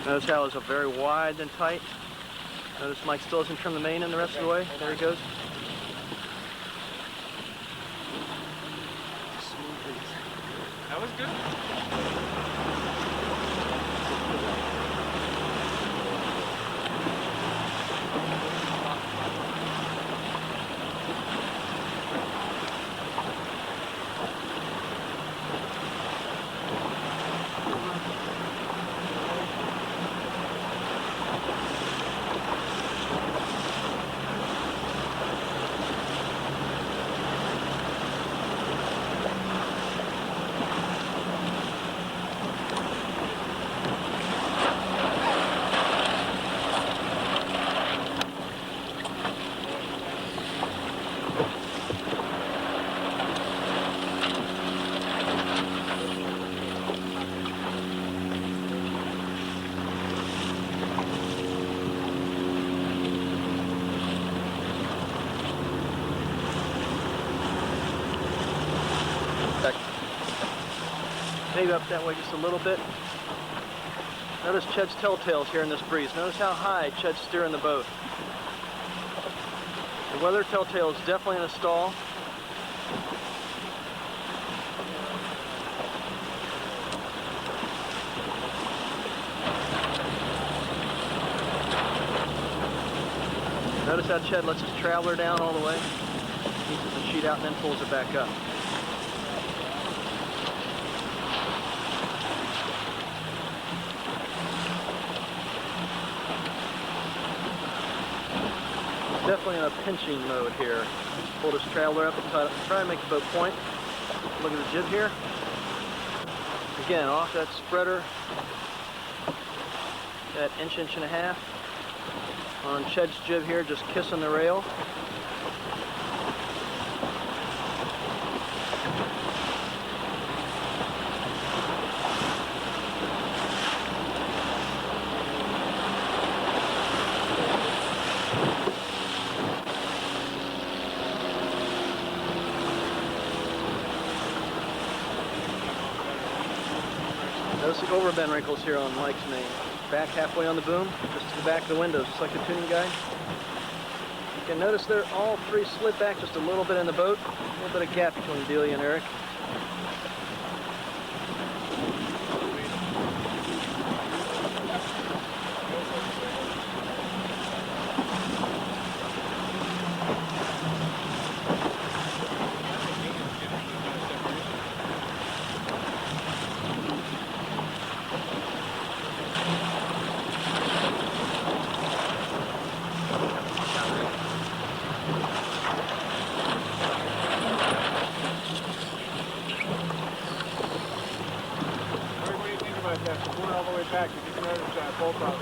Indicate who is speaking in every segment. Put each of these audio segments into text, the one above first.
Speaker 1: Notice how it's a very wide and tight. Notice Mike still hasn't trimmed the main in the rest of the way. There he goes.
Speaker 2: That was good.
Speaker 1: Maybe up that way just a little bit. Notice Ched's telltales here in this breeze. Notice how high Ched's steering the boat. The weather telltale is definitely in a stall. Notice how Ched lets his traveler down all the way. Keeps the sheet out and then pulls it back up. Definitely in a pinching mode here. Pull this traveler up and try to make the boat point. Look at the jib here. Again, off that spreader, that inch and a half. On Ched's jib here, just kissing the rail. Notice the overbend wrinkles here on Mike's main. Back halfway on the boom, just to the back of the windows, just like the tuning guide. You can notice they're all three slid back just a little bit in the boat. A little bit of gap between Delia and Eric.
Speaker 2: All the way back, you can notice that bolt out.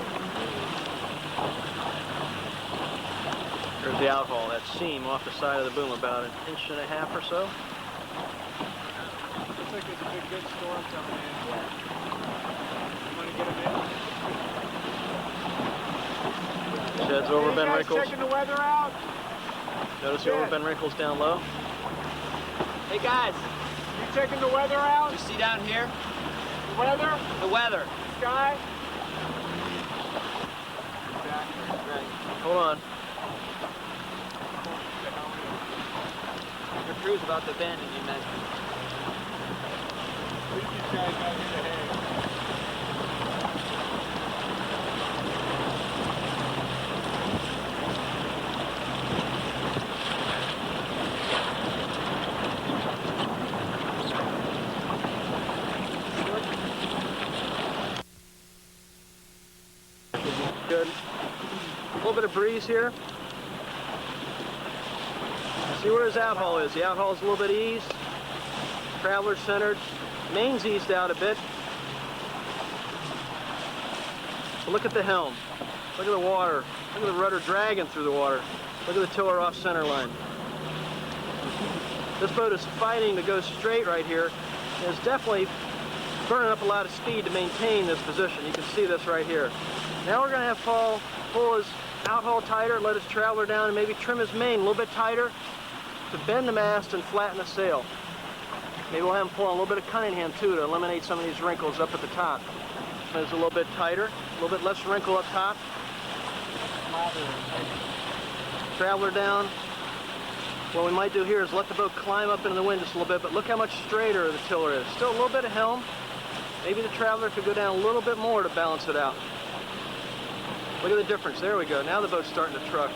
Speaker 1: There's the outhaul, that seam off the side of the boom, about an inch and a half or so.
Speaker 2: Looks like there's a big good storm coming in. You want to get them in?
Speaker 1: Ched's overbend wrinkles.
Speaker 2: Checking the weather out.
Speaker 1: Notice the overbend wrinkles down low.
Speaker 3: Hey guys,
Speaker 2: You checking the weather out?
Speaker 3: you see down here?
Speaker 2: The weather?
Speaker 3: The weather.
Speaker 2: Sky?
Speaker 1: Hold on.
Speaker 3: Your crew's about to abandon you, man.
Speaker 2: Leave these guys out here to hang.
Speaker 1: Good. A little bit of breeze here. See where his outhaul is. The outhaul is a little bit eased. Traveler centered. Main's eased out a bit. But look at the helm. Look at the water. Look at the rudder dragging through the water. Look at the tiller off center line. This boat is fighting to go straight right here, and it's definitely burning up a lot of speed to maintain this position. You can see this right here. Now we're going to have Paul pull his outhaul tighter, let his traveler down, and maybe trim his main a little bit tighter to bend the mast and flatten the sail. Maybe we'll have him pull on a little bit of Cunningham too to eliminate some of these wrinkles up at the top. It's a little bit tighter, a little bit less wrinkle up top. Traveler down. What we might do here is let the boat climb up into the wind just a little bit, but look how much straighter the tiller is. Still a little bit of helm. Maybe the traveler could go down a little bit more to balance it out. Look at the difference. There we go. Now the boat's starting to truck.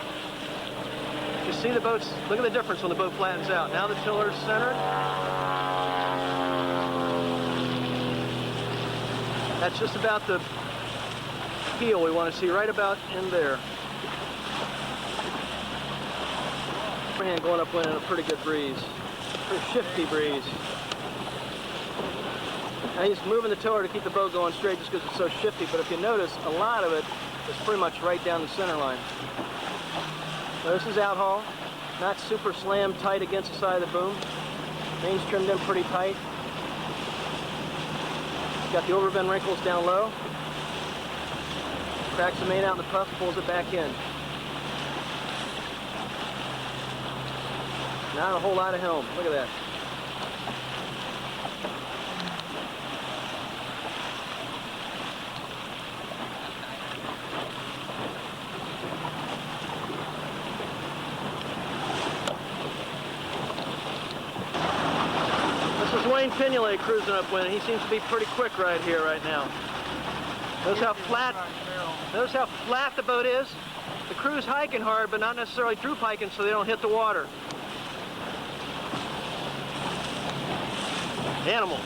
Speaker 1: You see the boats? Look at the difference when the boat flattens out. Now the tiller is centered. That's just about the heel we want to see, right about in there. Hand going upwind in a pretty good breeze. Pretty shifty breeze. Now he's moving the tiller to keep the boat going straight just because it's so shifty, but if you notice, a lot of it is pretty much right down the center line. So this is outhaul, not super slammed tight against the side of the boom. Main's trimmed in pretty tight. Got the overbend wrinkles down low. Cracks the main out in the puff, pulls it back in. Not a whole lot of helm. Look at that. This is Wayne Pinulay cruising upwind. He seems to be pretty quick right here, right now. Notice how flat the boat is. The crew's hiking hard, but not necessarily droop hiking so they don't hit the water. Animal.